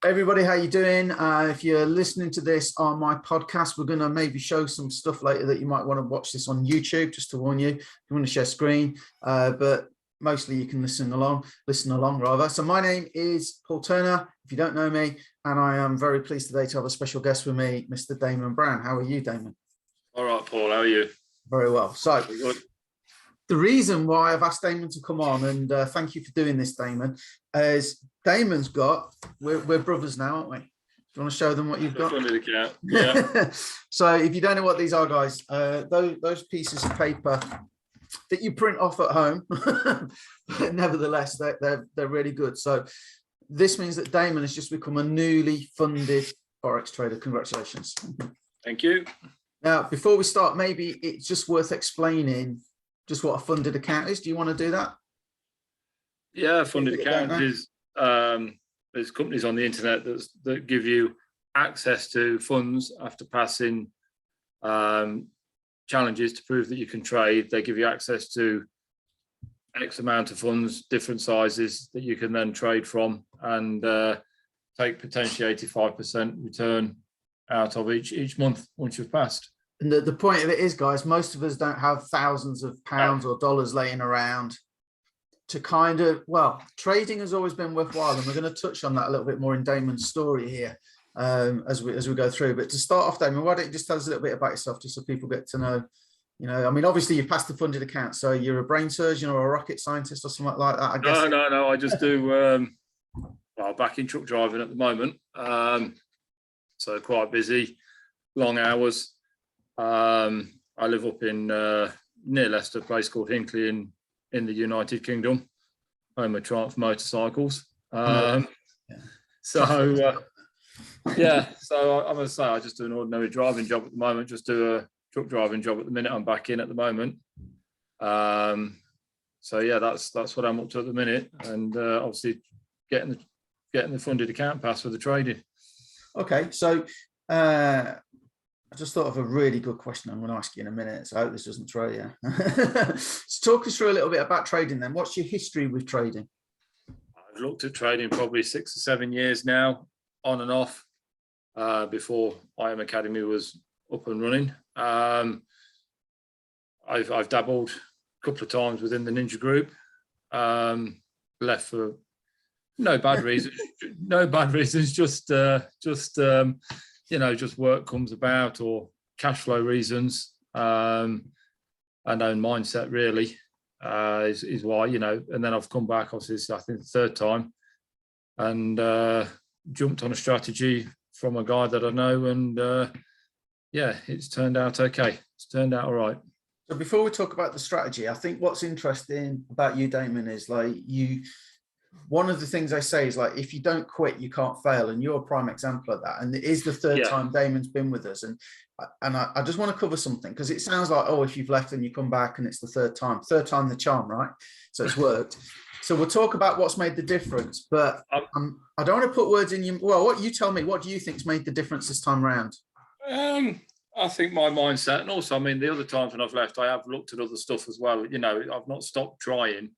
Everybody, how you doing? If you're listening to this on my podcast, we're going to maybe show some stuff later that you might want to watch this on YouTube, just to warn you, if you want to share screen, but mostly you can listen along rather. So my name is Paul Turner, if you don't know me, and I am very pleased today to have a special guest with me, Mr. Damon Brown. How are you, Damon? All right, Paul, how are you? Very well. So the reason why I've asked Damon to come on, and thank you for doing this, Damon, is Damon's got, we're brothers now, aren't we? Do you want to show them what you've got? Yeah. So if you don't know what these are, guys, those pieces of paper that you print off at home, nevertheless, they're really good. So this means that Damon has just become a newly funded Forex trader. Congratulations. Thank you. Now, before we start, maybe it's just worth explaining just what a funded account is. Do you want to do that? Yeah, a funded account is there's companies on the internet that give you access to funds after passing challenges to prove that you can trade. They give you access to X amount of funds, different sizes that you can then trade from and take potentially 85% return out of each month once you've passed. And the point of it is, guys, most of us don't have thousands of pounds or dollars laying around to kind of, well, trading has always been worthwhile, and we're going to touch on that a little bit more in Damon's story here as we go through. But to start off, Damon, why don't you just tell us a little bit about yourself, just so people get to know, I mean, obviously you've passed the funded account, so you're a brain surgeon or a rocket scientist or something like that, I guess. No, I just do, well, back in truck driving at the moment. So quite busy, long hours. I live up in near Leicester, a place called Hinckley in the United Kingdom, home of Triumph motorcycles. So I'm going to say I just do an ordinary driving job at the moment, just do a truck driving job at the minute. I'm back in at the moment. So yeah, that's what I'm up to at the minute, and obviously getting the funded account pass for the trading. Okay, so I just thought of a really good question I'm going to ask you in a minute, so I hope this doesn't throw you. So talk us through a little bit about trading then. What's your history with trading? I've looked at trading probably 6 or 7 years now, on and off, before IM Academy was up and running. I've dabbled a couple of times within the Ninja Group, left for no bad reasons, just work comes about, or cash flow reasons, and own mindset really is why, and then I've come back, obviously, I think the third time, and jumped on a strategy from a guy that I know, and yeah, it's turned out okay. It's turned out all right. So before we talk about the strategy, I think what's interesting about you, Damon, is like one of the things I say is, like, if you don't quit, you can't fail, and you're a prime example of that. And it is the third time Damon's been with us, and I just want to cover something, because it sounds like, oh, if you've left and you come back and it's the third time the charm, right? So it's worked. So we'll talk about what's made the difference, but I don't want to put words in you. Well, what you tell me, what do you think's made the difference this time around? I think my mindset, and also, I mean, the other times when I've left, I have looked at other stuff as well. I've not stopped trying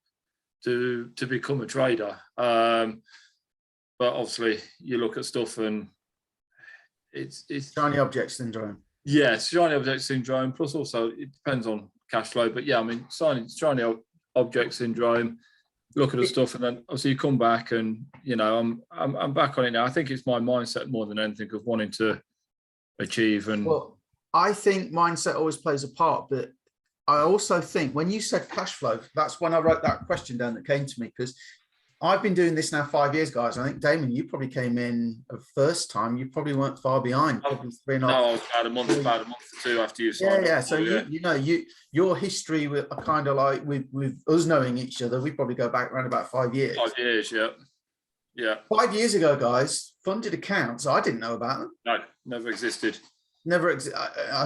to become a trader, but obviously you look at stuff and it's shiny object syndrome. Yes, shiny object syndrome, plus also it depends on cash flow, but yeah, I mean, shiny object syndrome, look at the stuff, and then obviously you come back, and I'm back on it now. I think it's my mindset more than anything of wanting to achieve. And well, I think mindset always plays a part, but I also think when you said cash flow, that's when I wrote that question down that came to me, because I've been doing this now 5 years, guys. I think, Damon, you probably came in the first time. You probably weren't far behind. Probably 3.5. No, I was about a month or two after you signed. Yeah. So your history with kind of like with us knowing each other, we probably go back around about 5 years. 5 years, yeah. 5 years ago, guys, funded accounts, I didn't know about them. No, never existed. I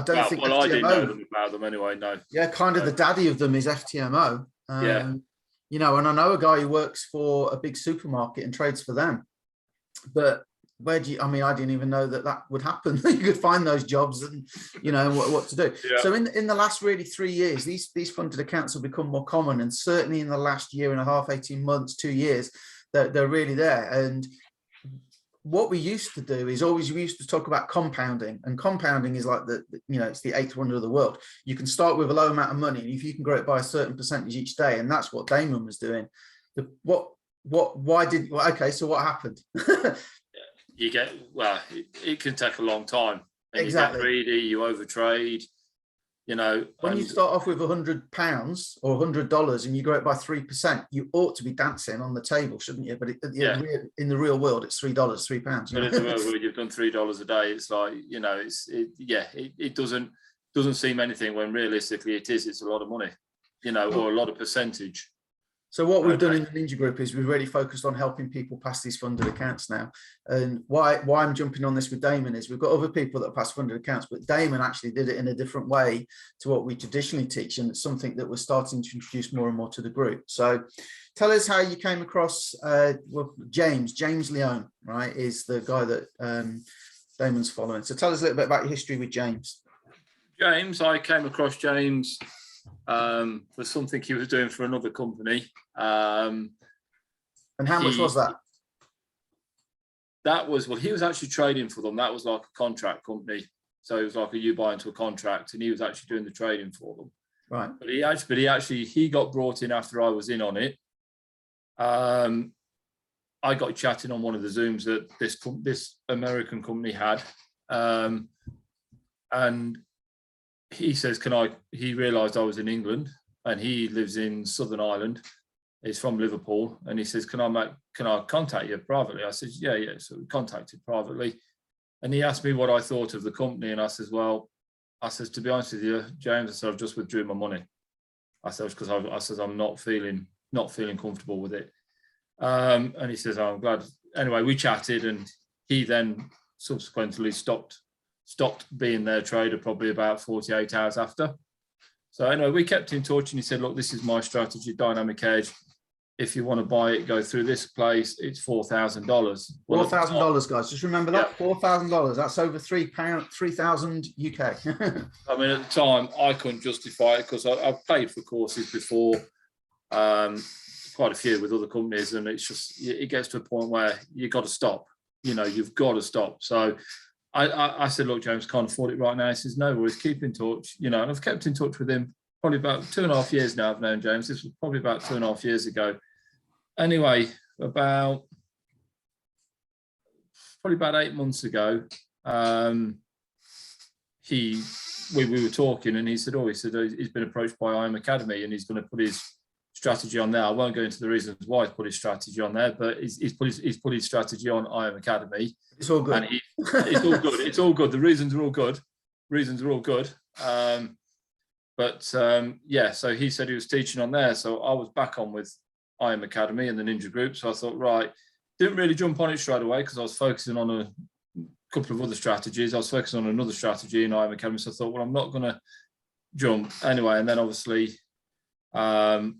don't think. Well, I didn't know about them anyway. No. Yeah, kind of the daddy of them is FTMO. And I know a guy who works for a big supermarket and trades for them. But I didn't even know that would happen. You could find those jobs and, what to do. Yeah. So in the last really 3 years, these funded accounts have become more common. And certainly in the last year and a half, 18 months, 2 years, they're really there. And what we used to do is we used to talk about compounding, and compounding is like it's the eighth wonder of the world. You can start with a low amount of money, and if you can grow it by a certain percentage each day, and that's what Damon was doing. Okay, so what happened? You get, well, it can take a long time. And exactly. You get greedy, you overtrade, When you start off with £100 or $100 and you grow it by 3%, you ought to be dancing on the table, shouldn't you? But in the real world, it's £3, £3. But in the real world, you've done $3 a day. It's like, it doesn't seem anything when realistically it's a lot of money, or a lot of percentage. So what we've done in the Ninja Group is we've really focused on helping people pass these funded accounts now. And why I'm jumping on this with Damon is we've got other people that pass funded accounts, but Damon actually did it in a different way to what we traditionally teach. And it's something that we're starting to introduce more and more to the group. So tell us how you came across James Leone, right, is the guy that Damon's following. So tell us a little bit about your history with James. I came across James for something he was doing for another company. And how much was that? That was, well, he was actually trading for them. That was like a contract company. So it was like you buy into a contract, and he was actually doing the trading for them. Right. But he got brought in after I was in on it. I got chatting on one of the Zooms that this American company had. And he says, he realized I was in England, and he lives in Southern Ireland. He's from Liverpool, and he says, can I contact you privately? I said, yeah. So we contacted privately, and he asked me what I thought of the company. And I says, to be honest with you, James, I said, I've just withdrew my money. I said, because I'm not feeling comfortable with it. And he says, oh, I'm glad. Anyway, we chatted, and he then subsequently stopped being their trader probably about 48 hours after. So anyway, we kept in touch, and he said, look, this is my strategy, Dynamic Edge. If you want to buy it, go through this place. It's $4,000. $4,000, guys. Just remember that, $4,000. That's over £3,000 UK. I mean, at the time, I couldn't justify it because I've paid for courses before, quite a few with other companies, and it's just, it gets to a point where you've got to stop. You've got to stop. So I said, look, James, can't afford it right now. He says, no worries, keep in touch. And I've kept in touch with him probably about 2.5 years now. I've known James. This was probably about 2.5 years ago. Anyway, probably about 8 months ago, we were talking, and he said he's been approached by IM Academy, and he's going to put his strategy on there. I won't go into the reasons why he's put his strategy on there, but he's put his strategy on IM Academy. It's all good. And it's all good. It's all good. The reasons are all good. So he said he was teaching on there. So I was back on with IM Academy and the Ninja Group. So I thought, right, didn't really jump on it straight away because I was focusing on a couple of other strategies. I was focusing on another strategy in IM Academy. So I thought, well, I'm not going to jump anyway. And then obviously that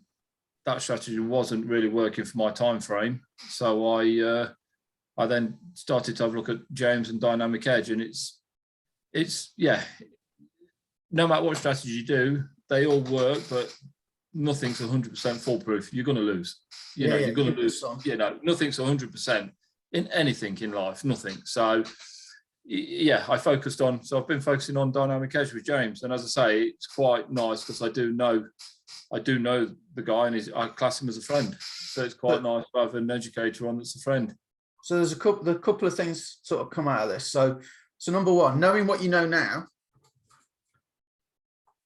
strategy wasn't really working for my time frame. So I then started to have a look at James and Dynamic Edge, and it's no matter what strategy you do, they all work, but nothing's 100% foolproof. You're going to lose. You're going to lose. Nothing's 100% in anything in life. Nothing. So I've been focusing on Dynamic Edge with James, and as I say, it's quite nice because I do know the guy, and I class him as a friend. So it's quite nice to have an educator on that's a friend. So there's a couple of things sort of come out of this. So number one, knowing what you know now,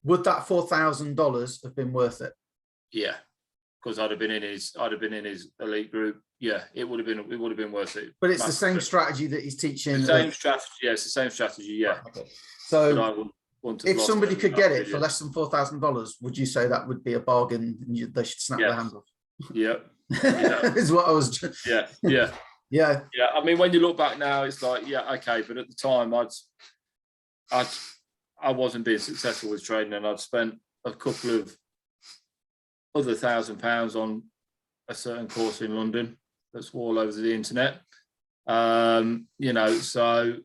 would that $4,000 have been worth it? Yeah, because I'd have been in his elite group. Yeah, it would have been worth it. But it's the same strategy that he's teaching. The same strategy. Yeah, it's the same strategy. Yeah. Okay. So if somebody could get it for less than $4,000, would you say that would be a bargain and they should snap their hands off? Yeah. Is what I was. Yeah. I mean, when you look back now, it's like, yeah, okay. But at the time, I wasn't being successful with trading, and I'd spent a couple of other £1,000 on a certain course in London that's all over the internet. So,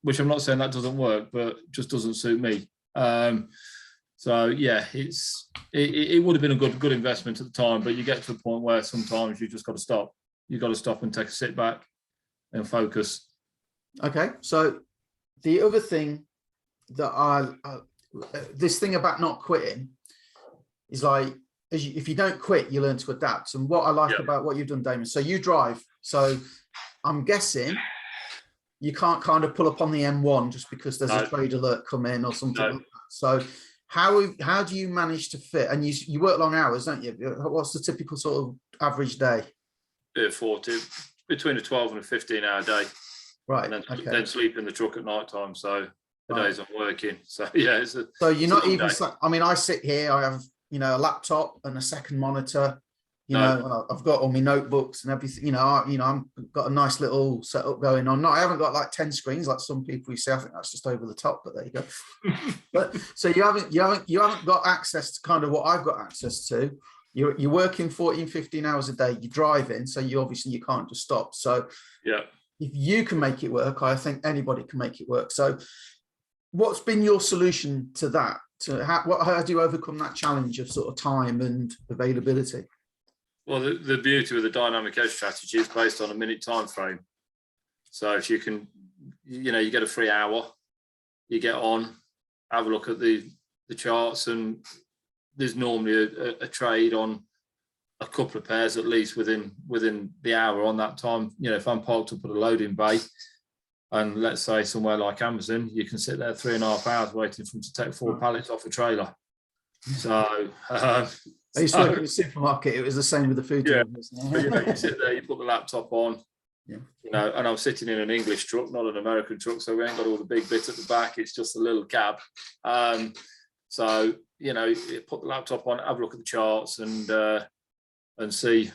which I'm not saying that doesn't work, but just doesn't suit me. So yeah, it would have been a good investment at the time, but you get to a point where sometimes you just got to stop. You've got to stop and take a sit back and focus. Okay, so the other thing that this thing about not quitting is like, if you don't quit, you learn to adapt. And what I like about what you've done, Damon, so you drive. So I'm guessing you can't kind of pull up on the M1 just because there's a trade alert come in or something like that. So how do you manage to fit? And you work long hours, don't you? What's the typical sort of average day? 40, between a 12 and a 15-hour day. Right. And then sleep in the truck at night time. So the days I'm working. So yeah, so you're not even. I mean, I sit here. I have a laptop and a second monitor. Know, I've got all my notebooks and everything. I've got a nice little setup going on. I haven't got like 10 screens like some people you say. I think that's just over the top. But there you go. But so you haven't got access to kind of what I've got access to. You're working 14, 15 hours a day. You're driving, so you can't just stop. So yeah, if you can make it work, I think anybody can make it work. So what's been your solution to that? How do you overcome that challenge of sort of time and availability? Well, the beauty with the dynamic edge strategy is based on a minute time frame. So if you can, you get a free hour, you get on, have a look at the charts, and there's normally a trade on a couple of pairs at least within the hour on that time. If I'm parked up at a loading bay, and let's say somewhere like Amazon, you can sit there 3.5 hours waiting for them to take 4 pallets off a trailer. So I used to work in a supermarket. It was the same with the food. Yeah, but, you sit there, you put the laptop on, and I'm sitting in an English truck, not an American truck, so we ain't got all the big bits at the back. It's just a little cab. So you put the laptop on, have a look at the charts, and see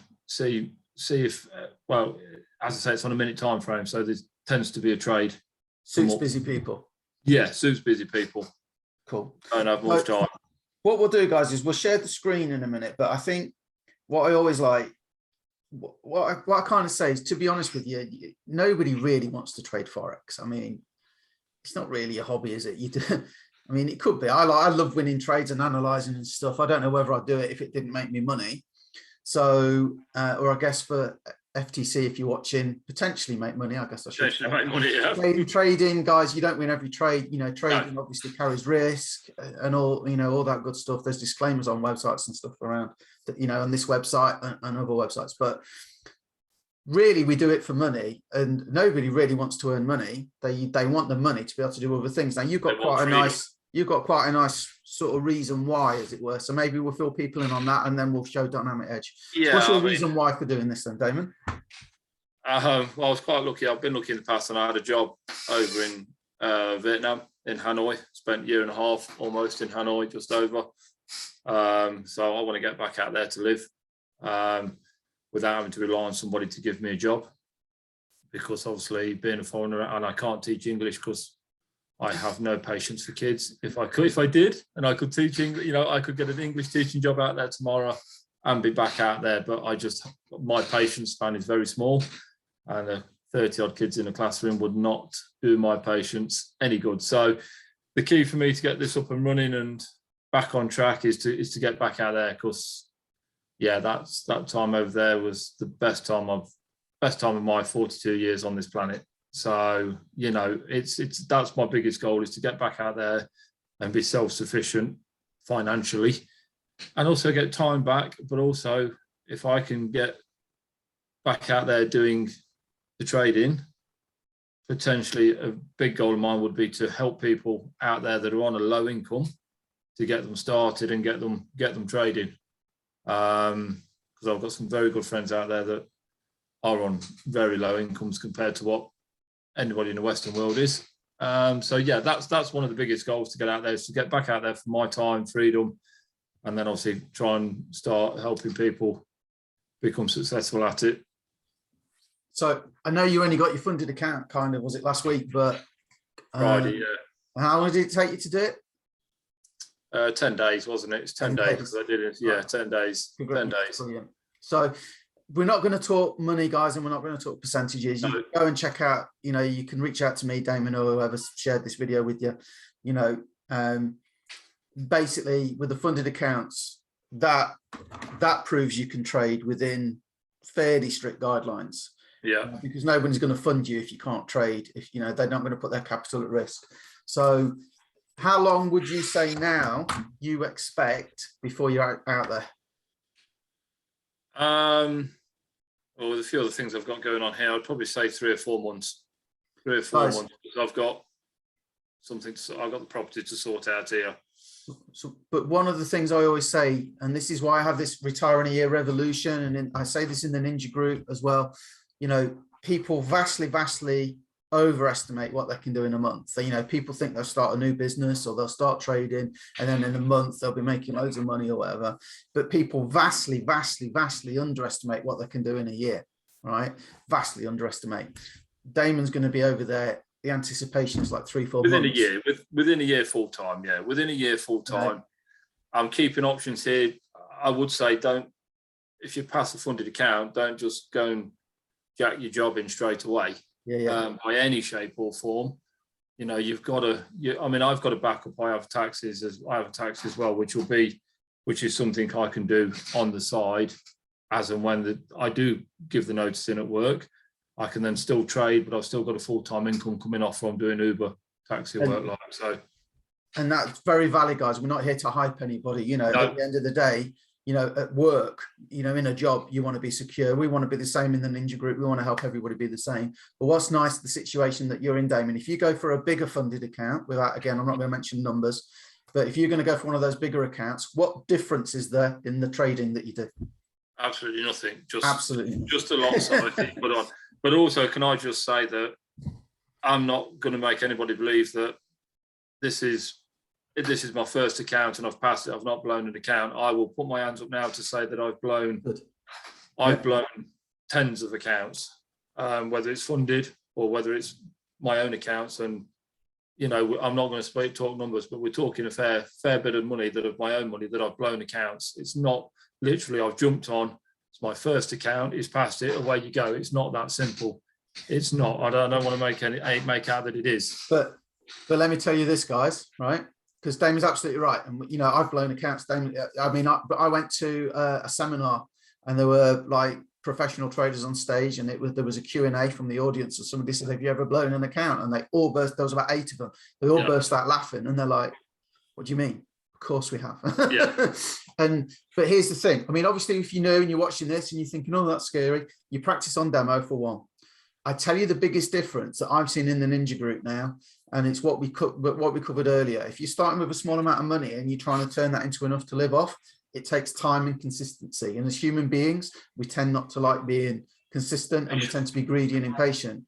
if well, as I say, it's on a minute time frame, so there tends to be a trade. Suits busy people. Yeah, suits busy people. Cool. Don't have much time. What we'll do, guys, is we'll share the screen in a minute. But I think what I always like, what I kind of say is, to be honest with you, nobody really wants to trade Forex. I mean, it's not really a hobby, is it? You do. I mean, it could be. I love winning trades and analyzing and stuff. I don't know whether I'd do it if it didn't make me money. So, or I guess for FTC, if you're watching, potentially make money. I guess I should potentially make money. Yeah. Trading, guys, you don't win every trade. Trading obviously carries risk and all that good stuff. There's disclaimers on websites and stuff around that, on this website and other websites. But really, we do it for money, and nobody really wants to earn money. They want the money to be able to do other things. Now you've got quite a nice sort of reason why, as it were. So maybe we'll fill people in on that, and then we'll show dynamic edge. Yeah. What's your reason why for doing this then, Damon? Well, I was quite lucky. I've been lucky in the past, and I had a job over in Vietnam, in Hanoi. Spent 1.5 years almost in Hanoi, just over. So I want to get back out there to live without having to rely on somebody to give me a job, because obviously being a foreigner, and I can't teach English because I have no patience for kids. If I did, and I could teach English, I could get an English teaching job out there tomorrow and be back out there. But my patience span is very small, and 30 odd kids in a classroom would not do my patience any good. So the key for me to get this up and running and back on track is to get back out there, because that time over there was the best time of my 42 years on this planet. So that's my biggest goal, is to get back out there and be self-sufficient financially, and also get time back. But also, if I can get back out there doing the trading, potentially a big goal of mine would be to help people out there that are on a low income, to get them started and get them trading. Because I've got some very good friends out there that are on very low incomes compared to what anybody in the Western world is. So yeah, that's one of the biggest goals, to get out there, is to get back out there for my time, freedom, and then obviously try and start helping people become successful at it. So I know you only got your funded account, kind of, was it last week? But Friday, yeah. How long did it take you to do it? 10 days, wasn't it? It's 10 days because I did it. Yeah, 10 days. 10 days. Brilliant. So we're not going to talk money, guys, and we're not going to talk percentages. You go and check out, you can reach out to me, Damon, or whoever shared this video with you. Basically with the funded accounts, that proves you can trade within fairly strict guidelines. Yeah. Because nobody's going to fund you if you can't trade, if you know they're not going to put their capital at risk. So how long would you say now you expect before you're out there? Well, with a few other things I've got going on here, I'd probably say 3 or 4 months. 3 or 4 months. I've got something. I've got the property to sort out here. So, but one of the things I always say, and this is why I have this retire in a year revolution, and I say this in the Ninja group as well, you know, people vastly overestimate what they can do in a month. So, you know, people think they'll start a new business or they'll start trading, and then in a month they'll be making loads of money or whatever. But people vastly underestimate what they can do in a year, right? Vastly underestimate. Damon's going to be over there. The anticipation is like 3-4 within months. a year. Within a year full time, yeah. Within a year full time, right. I'm keeping options here. I would say don't. If you pass a funded account, don't just go and jack your job in straight away. By any shape or form. You know, you've got to. I mean, I've got a backup. I have taxes as well, which is something I can do on the side, as and when I do give the notice in at work. I can then still trade, but I've still got a full-time income coming off from doing Uber taxi work, like so. And that's very valid, guys. We're not here to hype anybody. You know, at the end of the day, you know, at work, you know, in a job, you want to be secure. We want to be the same in the Ninja group. We want to help everybody be the same. But what's nice, the situation that you're in, Damon, if you go for a bigger funded account, without, again, I'm not going to mention numbers, but if you're going to go for one of those bigger accounts, what difference is there in the trading that you do? Absolutely nothing. Absolutely just a lot of side put on. But also, can I just say that I'm not going to make anybody believe that this is my first account and I've passed it. I've not blown an account. I will put my hands up now to say that I've blown tens of accounts, whether it's funded or whether it's my own accounts. And you know, I'm not going to talk numbers, but we're talking a fair bit of money that of my own money that I've blown accounts. It's not literally I've jumped on. It's my first account. It's passed it. Away you go. It's not that simple. It's not. I don't want to make out that it is. But let me tell you this, guys, right? Because Damon's absolutely right. And you know, I've blown accounts. Damon, I mean, I went to a seminar and there were like professional traders on stage, and there was a Q&A from the audience, and somebody said, "Have you ever blown an account?" And they all burst. There was about 8 of them. They all burst out laughing, and they're like, "What do you mean?" Of course we have. But here's the thing. I mean, obviously, if you know and you're watching this and you're thinking, "Oh, that's scary," you practice on demo for one. I tell you the biggest difference that I've seen in the Ninja group now, and it's what we covered earlier. If you're starting with a small amount of money and you're trying to turn that into enough to live off, it takes time and consistency. And as human beings, we tend not to like being consistent, and we tend to be greedy and impatient.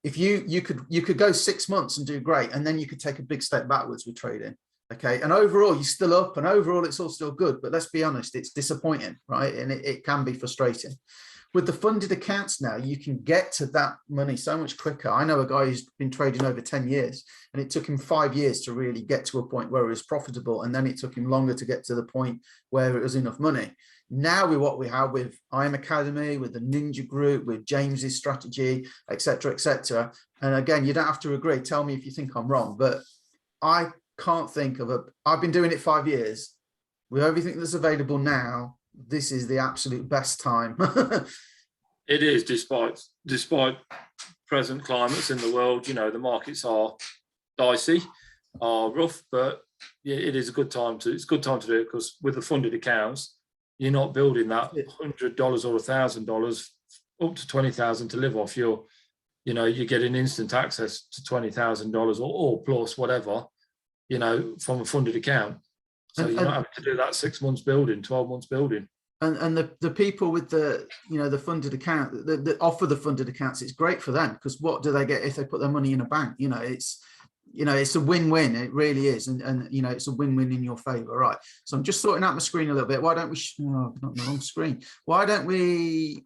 If you could go 6 months and do great, and then you could take a big step backwards with trading. Okay, and overall you're still up, and overall it's all still good, but let's be honest, it's disappointing, right? And it can be frustrating. With the funded accounts now, you can get to that money so much quicker. I know a guy who's been trading over 10 years, and it took him 5 years to really get to a point where it was profitable, and then it took him longer to get to the point where it was enough money. Now with what we have with IM Academy, with the Ninja group, with James's strategy, etc., and again, you don't have to agree, tell me if you think I'm wrong, but I can't think of I've been doing it 5 years. With everything that's available now, this is the absolute best time. It is, despite present climates in the world. You know, the markets are dicey, are rough, but yeah, it is a good time to. It's a good time to do it, because with the funded accounts, you're not building that $100 or $1,000 up to $20,000 to live off. You're getting instant access to $20,000 or plus whatever, you know, from a funded account. So you're not having to do that 6 months building, 12 months building. And the people with the, you know, the funded account, that offer the funded accounts, it's great for them, because what do they get if they put their money in a bank? You know, it's a win-win. It really is. And you know, it's a win-win in your favor. Right. So I'm just sorting out my screen a little bit. Why don't we, not the wrong screen. Why don't we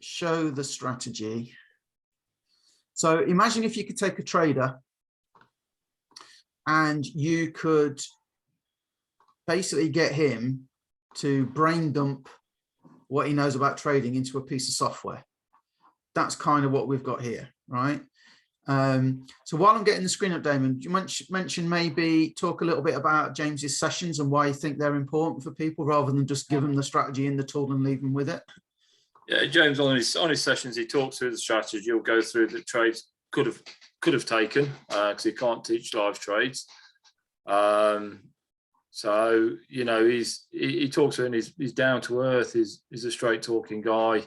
show the strategy? So imagine if you could take a trader and you could basically get him to brain dump what he knows about trading into a piece of software. That's kind of what we've got here, right? So while I'm getting the screen up, Damon, do you mention maybe talk a little bit about James's sessions and why you think they're important for people, rather than just give them the strategy in the tool and leave them with it? Yeah, James, on his sessions, he talks through the strategy. He'll go through the trades could have taken, because he can't teach live trades. So you know, he talks to, and he's down to earth. He's a straight talking guy.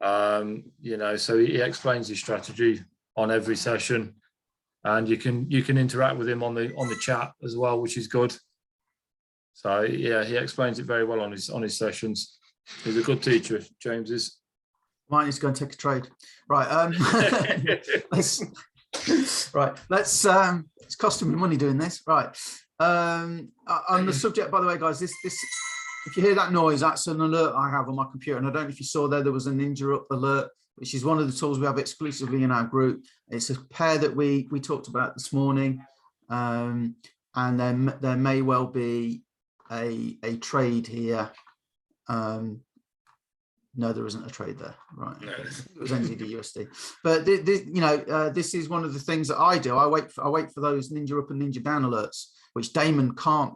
You know, so he explains his strategy on every session, and you can interact with him on the chat as well, which is good. So yeah, he explains it very well on his sessions. He's a good teacher, James is. Might need to go and take a trade. Right. Let's it's costing me money doing this. Right. On the subject, by the way, guys, this if you hear that noise, that's an alert I have on my computer. And I don't know if you saw there was a Ninja Up alert, which is one of the tools we have exclusively in our group. It's a pair that we talked about this morning. And then there may well be a trade here. No, there isn't a trade there, right? No. It was NZD USD, but you know, this is one of the things that I do. I wait for those Ninja Up and Ninja Down alerts, which Damon can't.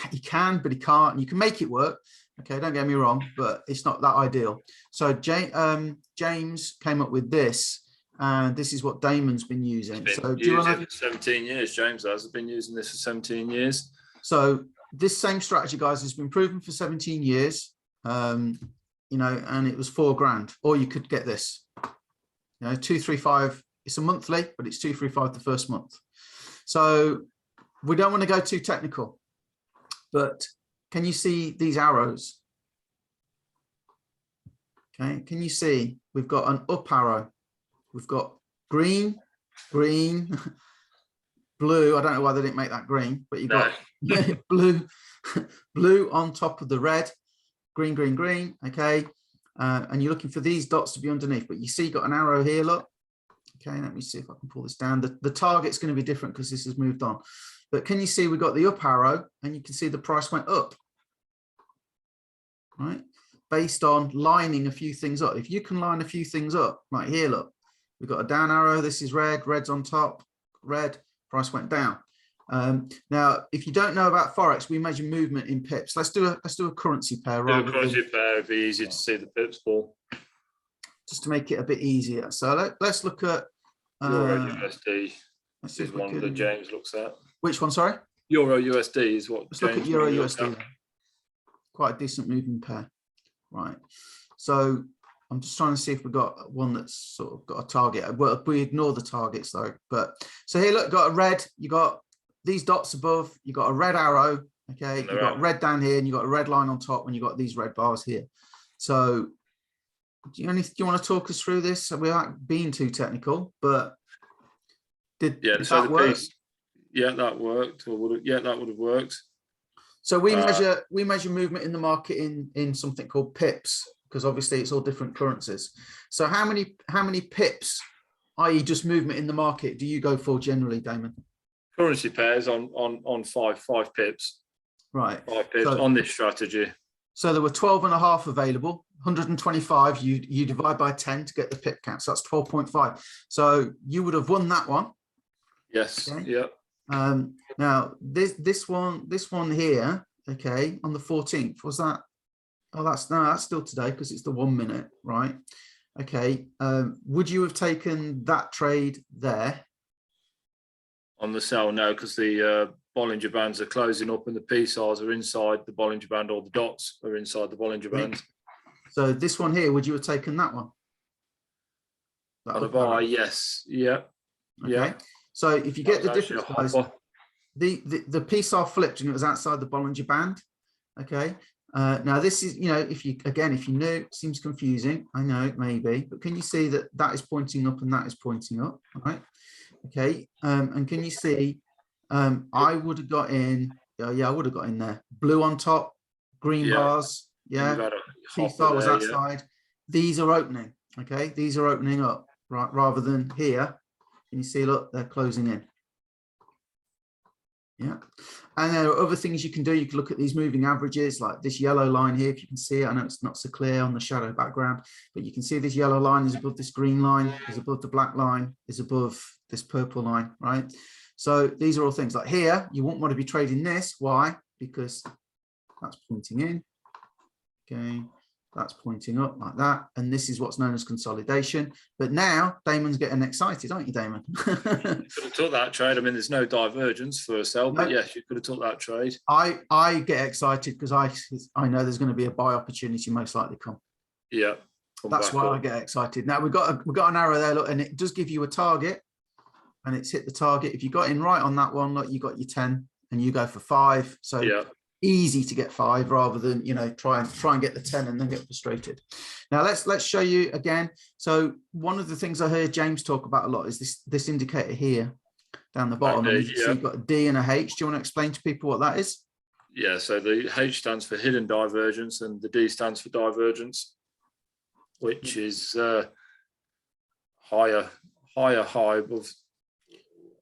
He can, but he can't. And you can make it work. Okay, don't get me wrong, but it's not that ideal. So James came up with this, and this is what Damon's been using. So do you want to? 17 years, James has been using this for 17 years. So this same strategy, guys, has been proven for 17 years. You know, and it was £4 or you could get this, you know, 235. It's a monthly, but it's 235 the first month. So we don't want to go too technical, but can you see these arrows? Okay, can you see we've got an up arrow, we've got green, blue. I don't know why they didn't make that green, but you got blue on top of the red. Green, okay, and you're looking for these dots to be underneath, but you see, got an arrow here, look. Okay, let me see if I can pull this down. The target's going to be different because this has moved on, but can you see we got the up arrow, and you can see the price went up, right, based on lining a few things up. If you can line a few things up, like here, look, we've got a down arrow, this is red, red's on top, red, price went down. Now, if you don't know about Forex, we measure movement in pips. Let's do a currency pair. Currency pair would be easy to see the pips for. Just to make it a bit easier. So let's look at Euro USD. This is one that James looks at. Which one? Sorry. Euro USD is what. Let's look at Euro USD. Quite a decent moving pair, right? So I'm just trying to see if we've got one that's sort of got a target. Well, we ignore the targets though. But so here, look, got a red. You got these dots above, you got a red arrow, okay, you got red down here, and you got a red line on top, and you got these red bars here. So do you want to talk us through this? Without being too technical, but did that work? Yeah, that worked. Or would it, that would have worked. So we measure movement in the market in something called pips, because obviously it's all different currencies. So how many pips, i.e. just movement in the market, do you go for generally, Damon? Currency pairs on five pips. Right. 5 pips on this strategy. So there were 12.5 available, 125, you divide by 10 to get the pip count. So that's 12.5. So you would have won that one. Yes. Okay. Yeah. Now this one here, okay, on the 14th, was that? Oh, that's still today because it's the 1 minute, right? Okay. Would you have taken that trade there? On the sell, no, because the Bollinger Bands are closing up and the PSARs are inside the Bollinger Band, or the dots are inside the Bollinger Bands. So this one here, would you have taken that one? On a buy, yes. Yeah. Okay. Yeah. So if you get the difference, guys, the PSAR flipped and it was outside the Bollinger Band. Okay. Now this is, you know, if you knew, it seems confusing. I know it may be, but can you see that that is pointing up and that is pointing up? All right. Okay, and can you see, I would have got in, I would have got in there. Blue on top, green bars, PSAR was outside. These are opening, okay? These are opening up, right? Rather than here, can you see, look, they're closing in. Yeah, and there are other things you can do. You can look at these moving averages, like this yellow line here, if you can see it. I know it's not so clear on the shadow background, but you can see this yellow line is above this green line, is above the black line, is above this purple line, right? So these are all things like here, you won't want to be trading this. Why? Because that's pointing in. Okay, That's pointing up like that. And this is what's known as consolidation. But now Damon's getting excited, aren't you, Damon? You could have took that trade. I mean, there's no divergence for a sell, but yes, you could have took that trade. I get excited because I know there's going to be a buy opportunity most likely come. Yeah. That's why I get excited. Now we've got an arrow there, look, and it does give you a target, and it's hit the target. If you got in right on that one, look, you got your 10 and you go for 5. So yeah, easy to get 5 rather than, you know, try and get the 10 and then get frustrated. Now let's show you again. So one of the things I heard James talk about a lot is this indicator here down the bottom. And so you've got a D and a H. Do you want to explain to people what that is? Yeah, so the H stands for hidden divergence and the D stands for divergence, which is higher high above.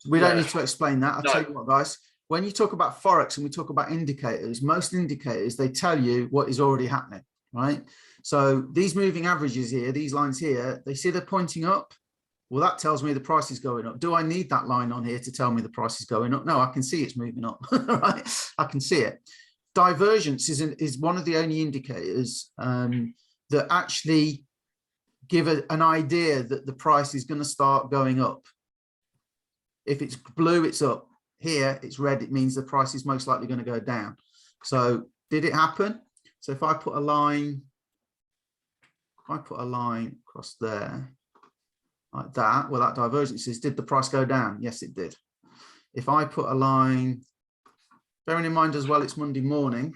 We don't need to explain that. I'll tell you what, guys. When you talk about Forex and we talk about indicators, most indicators, they tell you what is already happening, right? So these moving averages here, these lines here, they see they're pointing up. Well, that tells me the price is going up. Do I need that line on here to tell me the price is going up? No, I can see it's moving up, right? I can see it. Divergence is one of the only indicators that actually give an idea that the price is going to start going up. If it's blue, it's up. Here, it's red. It means the price is most likely going to go down. So did it happen? So if I put a line across there like that, well, that divergence is, did the price go down? Yes, it did. If I put a line, bearing in mind as well, it's Monday morning,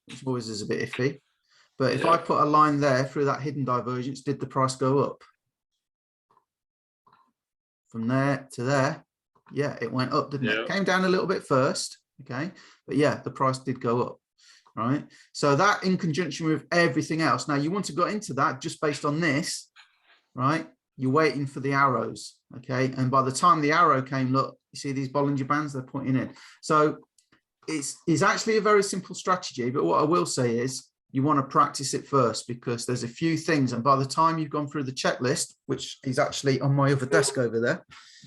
which always is a bit iffy. But if I put a line there through that hidden divergence, did the price go up? From there to there, yeah, it went up, didn't it? It came down a little bit first, okay? But yeah, the price did go up, right? So that in conjunction with everything else. Now you want to go into that just based on this, right? You're waiting for the arrows, okay? And by the time the arrow came, look, you see these Bollinger Bands, they're pointing in. So it's actually a very simple strategy, but what I will say is you want to practice it first because there's a few things. And by the time you've gone through the checklist, which is actually on my other desk over there.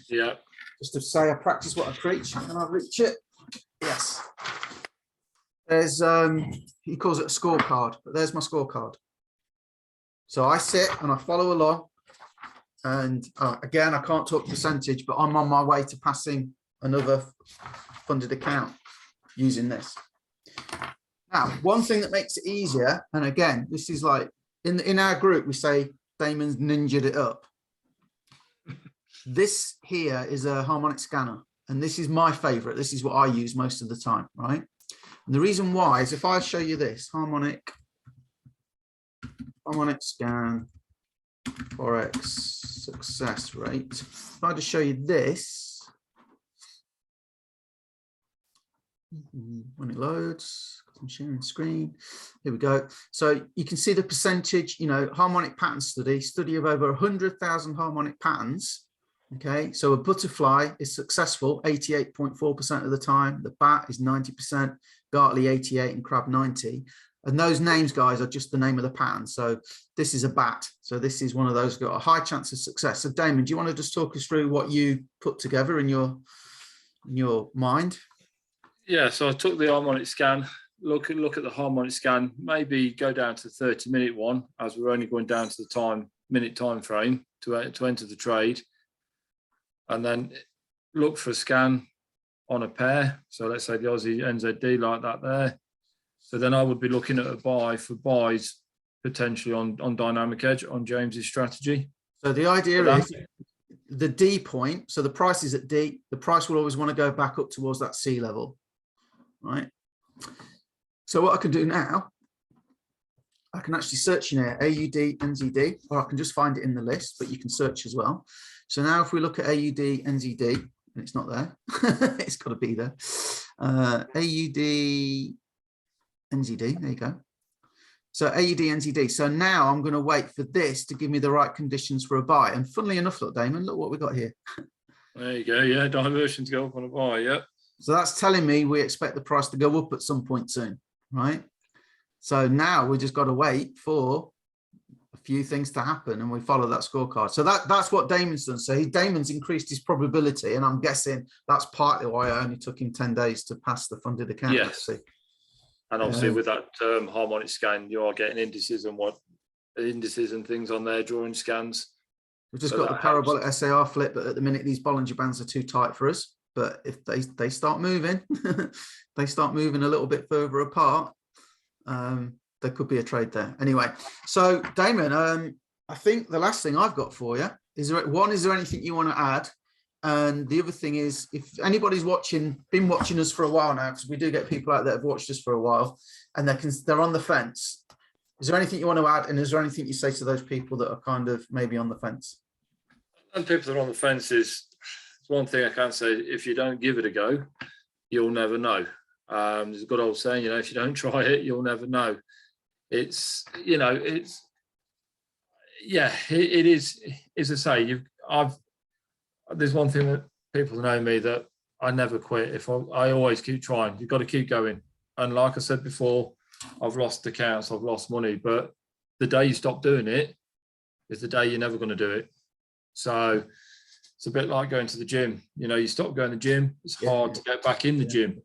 Yeah. Just to say I practice what I preach and I reach it. Yes. There's, he calls it a scorecard, but there's my scorecard. So I sit and I follow along. And again, I can't talk percentage, but I'm on my way to passing another funded account using this. Now, one thing that makes it easier, and again, this is like in our group, we say Damon's ninja'd it up. This here is a harmonic scanner, and this is my favorite. This is what I use most of the time, right? And the reason why is if I show you this harmonic scan Forex success rate, if I just show you this, when it loads, I'm sharing screen. Here we go. So you can see the percentage, you know, harmonic pattern study of over 100,000 harmonic patterns. Okay, so a butterfly is successful 88.4% of the time. The bat is 90%, Gartley 88, and crab 90. And those names, guys, are just the name of the pattern. So this is a bat. So this is one of those got a high chance of success. So Damon, do you want to just talk us through what you put together in your mind? Yeah, so I took the harmonic scan, look at the harmonic scan, maybe go down to the 30-minute one, as we're only going down to the minute time frame to enter the trade. And then look for a scan on a pair. So let's say the Aussie NZD like that there. So then I would be looking at a buy for buys potentially on dynamic edge on James's strategy. So the idea is the D point. So the price is at D. The price will always want to go back up towards that C level, right? So what I can do now, I can actually search in here AUD NZD, or I can just find it in the list, but you can search as well. So now if we look at AUD NZD, and it's not there, it's got to be there. AUD NZD, there you go. So AUD NZD. So now I'm going to wait for this to give me the right conditions for a buy. And funnily enough, look, Damon, look what we got here. There you go. Yeah, diversion to go up on a buy. Yeah. So that's telling me we expect the price to go up at some point soon, right? So now we just got to wait for a few things to happen and we follow that scorecard. So that's what Damon's done. So Damon's increased his probability, and I'm guessing that's partly why I only took him 10 days to pass the funded account. Yes. And obviously with that harmonic scan, you are getting indices and things on there, drawing scans. We've just got the parabolic SAR flip, but at the minute these Bollinger Bands are too tight for us. But if they start moving, they start moving a little bit further apart, there could be a trade there. Anyway, so Damon, I think the last thing I've got for you is there anything you want to add? And the other thing is, if anybody's been watching us for a while now, because we do get people out there that have watched us for a while, and they're on the fence. Is there anything you want to add? And is there anything you say to those people that are kind of maybe on the fence? And people that are on the fence is one thing I can say: if you don't give it a go, you'll never know. There's a good old saying, if you don't try it, you'll never know. It is. As I say, there's one thing that people know me, that I never quit. I always keep trying. You've got to keep going. And like I said before, I've lost accounts, I've lost money, but the day you stop doing it is the day you're never going to do it. So it's a bit like going to the gym. You stop going to the gym, it's hard to get back in the gym.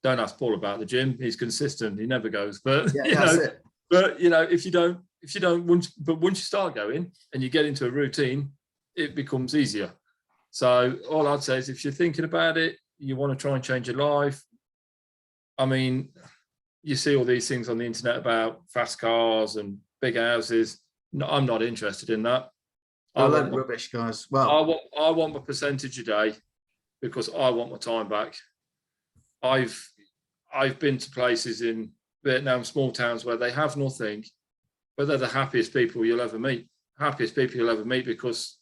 Don't ask Paul about the gym. He's consistent. He never goes. But if you don't, once you start going and you get into a routine, it becomes easier. So all I'd say is, if you're thinking about it, you want to try and change your life. I mean, you see all these things on the internet about fast cars and big houses. No, I'm not interested in that. I want rubbish, guys. Well, I want my percentage a day, because I want my time back. I've been to places in Vietnam, small towns, where they have nothing, but they're the happiest people you'll ever meet. Happiest people you'll ever meet, because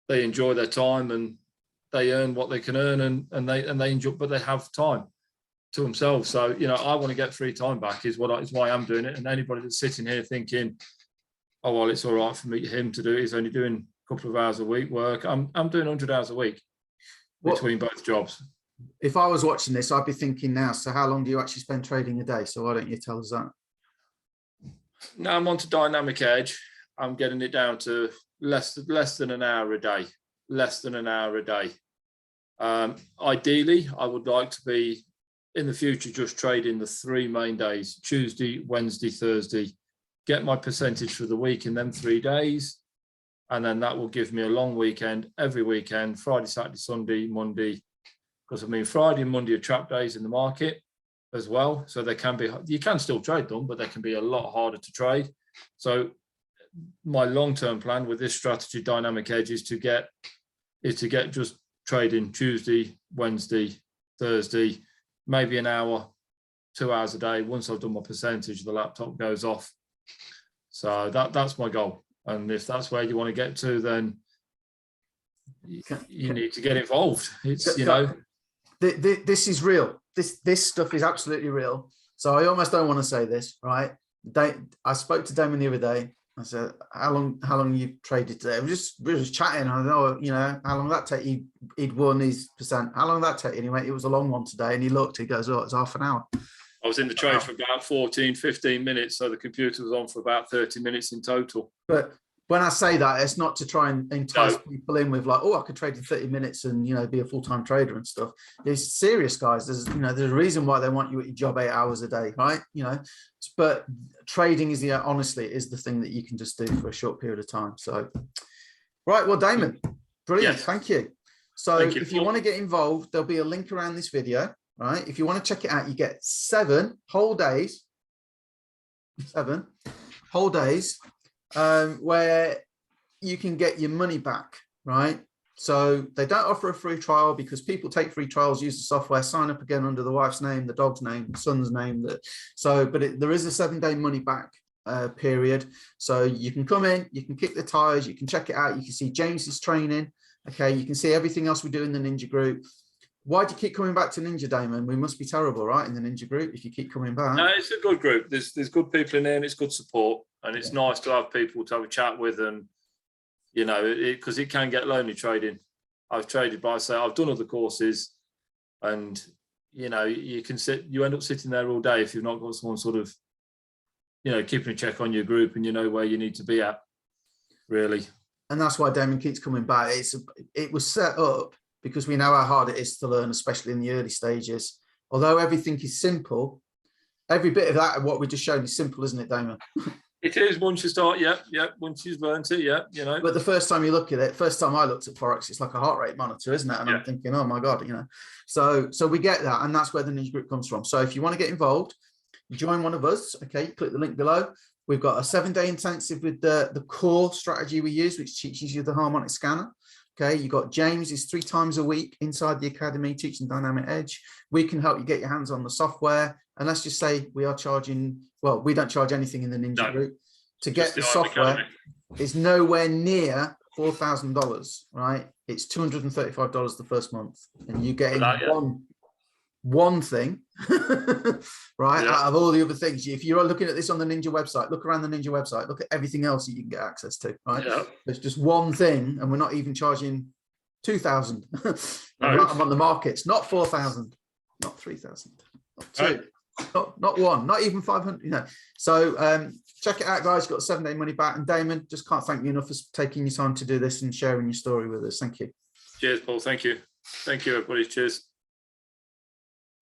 they enjoy their time and they earn what they can earn, and they enjoy, but they have time to themselves. So I want to get free time back, is why I'm doing it. And anybody that's sitting here thinking, oh well, it's all right for him to do it, he's only doing a couple of hours a week work. I'm doing 100 hours a week between both jobs. If I was watching this, I'd be thinking now, so how long do you actually spend trading a day? So why don't you tell us that? Now I'm on to dynamic edge. I'm getting it down to less than an hour a day. Ideally, I would like to be in the future just trading the 3 main days: Tuesday, Wednesday, Thursday. Get my percentage for the week in them 3 days, and then that will give me a long weekend every weekend: Friday, Saturday, Sunday, Monday. Because Friday and Monday are trap days in the market as well, so you can still trade them, but they can be a lot harder to trade. So my long-term plan with this strategy, dynamic edge, is to get just trading Tuesday, Wednesday, Thursday, maybe an hour, 2 hours a day. Once I've done my percentage, the laptop goes off. So that's my goal. And if that's where you want to get to, then you need to get involved. This is real. This stuff is absolutely real. So I almost don't want to say this, right? I spoke to Damon the other day. I said, how long you traded today? We were just chatting. I know, how long that take? He'd won his percent. How long that take? And he went, it was a long one today. And he looked, he goes, oh, it's half an hour. I was in the trade for about 14, 15 minutes. So the computer was on for about 30 minutes in total. But when I say that, it's not to try and entice people in with like, oh, I could trade in 30 minutes and, be a full-time trader and stuff. It's serious, guys. There's a reason why they want you at your job 8 hours a day, right? But trading is honestly is the thing that you can just do for a short period of time. So, right. Well, Damon, brilliant. Yes. Thank you. So if you want to get involved, there'll be a link around this video, right? If you want to check it out, you get 7 whole days, where you can get your money back, right? So they don't offer a free trial because people take free trials, use the software, sign up again under the wife's name, the dog's name, the son's name. There is a 7-day money back period. So you can come in, you can kick the tires, you can check it out. You can see James's training. Okay, you can see everything else we do in the Ninja group. Why do you keep coming back to Ninja, Damon? We must be terrible, right, in the Ninja group if you keep coming back. No, it's a good group. There's good people in there, and it's good support, and it's nice to have people to have a chat with, and because it can get lonely trading. I've traded, but I've done other courses, and you end up sitting there all day if you've not got someone sort of, keeping a check on your group and where you need to be at, really. And that's why Damon keeps coming back. It was set up because we know how hard it is to learn, especially in the early stages. Although everything is simple, every bit of that, what we just showed is simple, isn't it, Damon? It is, once you start, yeah. Once you've learned it, yeah, you know. But the first time you look at it, first time I looked at Forex, it's like a heart rate monitor, isn't it? And I'm thinking, oh my God, you know. So we get that, and that's where the Ninja Group comes from. So if you want to get involved, join one of us, okay, click the link below. We've got a 7-day intensive with the core strategy we use, which teaches you the Harmonic Scanner. Okay, you got James is 3 times a week inside the academy teaching Dynamic Edge. We can help you get your hands on the software. And let's just say we are charging, well, we don't charge anything in the Ninja Group. To get the software is nowhere near $4,000, right? It's $235 the first month. And you get one thing, right, out of all the other things. If you're looking at this on the Ninja website, look around the Ninja website, look at everything else that you can get access to, right? There's just one thing, and we're not even charging 2,000. I'm on the markets, not 4,000, not 3,000, not 2, not 1, not even 500, you know. So check it out, guys. Got a 7-day money back. And Damon, just can't thank you enough for taking your time to do this and sharing your story with us. Thank you. Cheers, Paul. Thank you, everybody. Cheers.